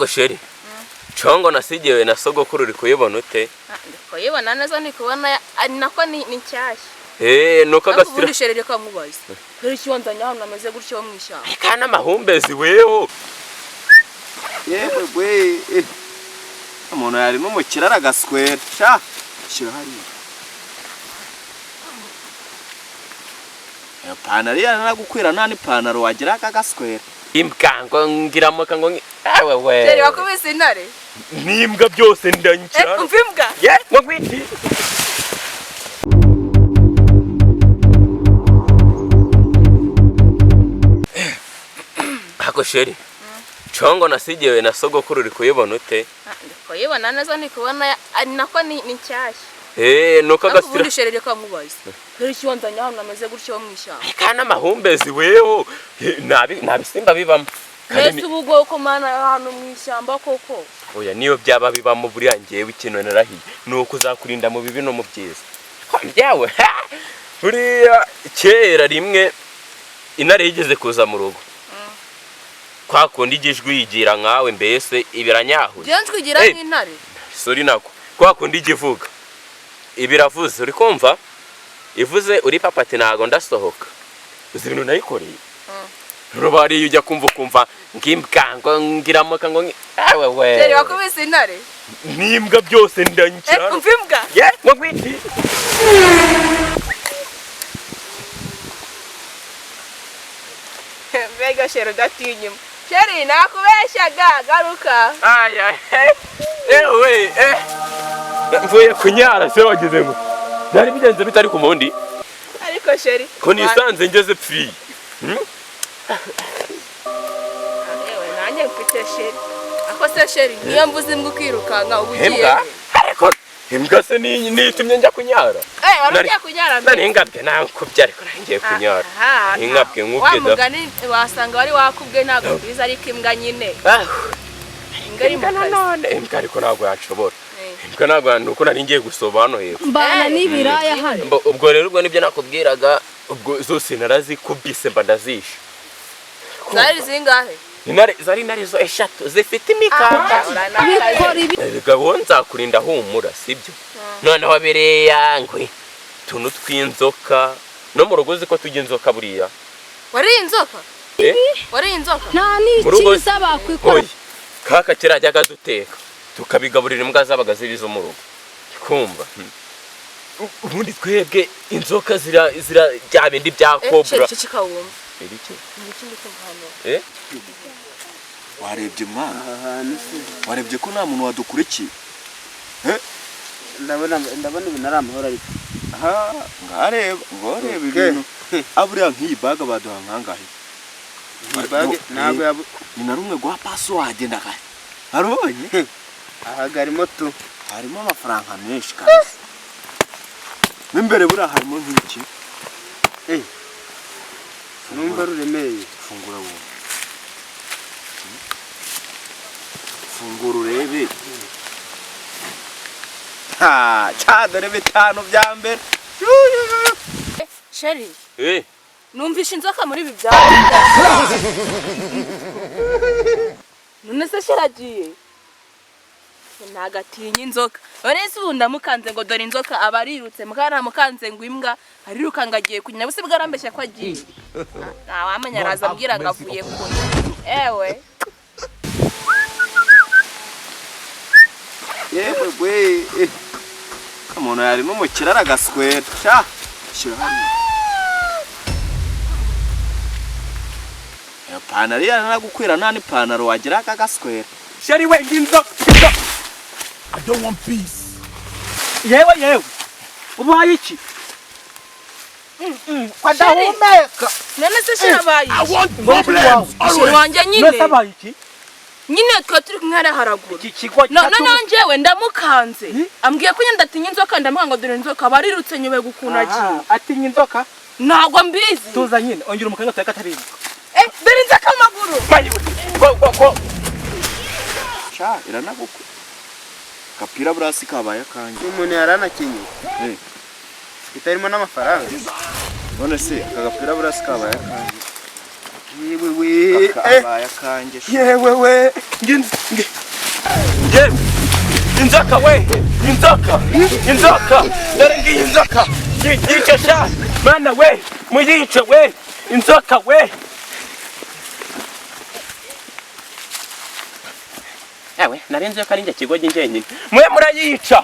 Ako sheri. Chongo nasigiwe na sogokuru uri kuyibona ute? Kuyibona neza ni kubona nako ni nshyashya. Nuko gasira. Ubundi sheri reka mubaze. Rero kiwanzanya hano nameze gutyo mu ishyamba. Kana mahumbezi weho. Yewe gwe. Umuntu yarimo mu kirara gaswera. Sha. Shira hari. Ya panari yana gukwira nani panaro wagira akagaswera. Imbwa ngiramo kango wewe. Sheri wakubise intare. Nimbwa byose ndankira. Umva imbwa. Ngo gwiti. Ako sheri. Chongo nasigiwe na sogokuru uri kuyibona ute? Kuyibona neza ni kubona nako ni nshyashya. Nuko gasira. Ubundi sheri reka mubaze. Rero kiwanzanya hano nameze gutyo mu ishyamba. Kana mahumbezi weho. Nabisimba bibamo. Nese ubwo ko mana hano mu ishyamba koko. Oya niyo byaba bibamo buriya ngewe ikintu narahiye nuko uzakurinda mu bibi no mu byiza. Kwambyawe. Buriya kera rimwe intare yigeze kuza mu rugo. Kwa kundi igijwi yigira nkawe mbese ibiranyahuye. Jenjwe igira nk'intare. Sorry nako. Kwa kundi igivuga. Ibiravuze uri kumva? Ivuze uri papati nago ndasohoka. Uzi ibintu nayikoreye. Rubari ujya kumva ngimbwa ngiramo kango wewe. Sheri wakubise intare. Nimbwa byose ndankira. Umva imbwa. Ngo gwiti. Mbega sheri gatinyuma. Sheri nakubeshaga garuka. Ewe mvuye kunyara se wagize ngo. Nari bigenze bitari ku mundi. Ariko sheri. Ko nisanze ngeze free. Ewe nanjye mfite sheri. Ako se sheri niyo mvuze imbwa ukirukanka ubugiye. Ariko imbwa se nitumye njya kunyara. Warujya kunyara mbere. Nari ngabye nakubye ariko nangiye kunyara. Ingabwe nkubye da. Wamugani wasanga wari wakubwe ntago biza ariko imbwa nyine. Imbwa ari mu kazi. Imbwa ariko ntago yacobora. Imbwa ntago nuko nari ngiye gusoba hano hepfo. Mbana n'ibiraya hano. Ubwo rero ubwo nibyo nakubwiraga ubwo zose narazikubise mba ndazisha. Zari zingahe? Zari narizo eshatu zifite imikaka. Gabo nzakurinda humura sibyo. None wabereye yangwe. Tunu twinzoka no mu rugo ziko tujya inzoka buriya. Wari inzoka? Wari inzoka? Nta n'ikiza bakwikora. Kaka kirajyaga duteka tukabigaburira imbwa zabaga ziri zo mu rugo. Kumva. Ubundi twebwe inzoka zira bya bindi bya kobra. Kikawumva. Iki? N'ikindi kumvano. Warebye mwana. Warebye ko nta muntu wadukurikiye. Ndabona ibintu ari amahoro ariko. Ngareba ibintu. Aburiya nk'iyi baga baduha nkangahe. Bage ntabwo yabo. Ni na rumwe gwa password ndakaye. Harubonye? Harimo tu. Harimo amafaranga menshi kandi. N'imbere buriya harimo nk'iki. Numva ruremeye. Fungura wowe. Fungura urebe. Dore bitanu bya mbere. Sheri. Numvisha inzoka muri ibi bya. None se shiragiye. Nagatinya inzoka. Orese ubu ndamukanze ngo dore inzoka abarirutse mukana mukanze ngo imbwa ariruka ngagiye kunyina buse bwarambeshya ko agiye. Wamenya araza abwira ngavuye kunya. Ewe. Yewe gwe. Umuntu yarimo mu kirara gaswera. Sha. Shira hano. Ya panari yana gukwira nani panaro wagira akagaswera. Sheri we nginzo. I don't want peace. Yewe. Ubaye iki? Kwadahumeka. None se shirabaye. I want problems. Sheri wanje nyine. Nasabaye iki? Nyine twa turi kumwara haragura. Ikigwa nanjewe ndamukanze. Ambwiye ko ndatinya inzoka ndamwanga dore inzoka barirutse nyube gukunagiye. Atinya inzoka? Ntabwo mbizi. Tuza nyine ongera umukanya uteka taribuka. Dore inzoka amaguru. Go. Sha iranagukwe. Kapira burasi kabaye kanje. Umuntu yaranakinye. Itarimo n'amafaranga. None se akagapira burasi kabaye kanje. yewe we akabaye akanjye yewe we inzoka we inzoka dore ngiyi inzoka yice sha mana we muyice we inzoka we ewe narenze ko ari njye kigogi njyenyine mwe murayica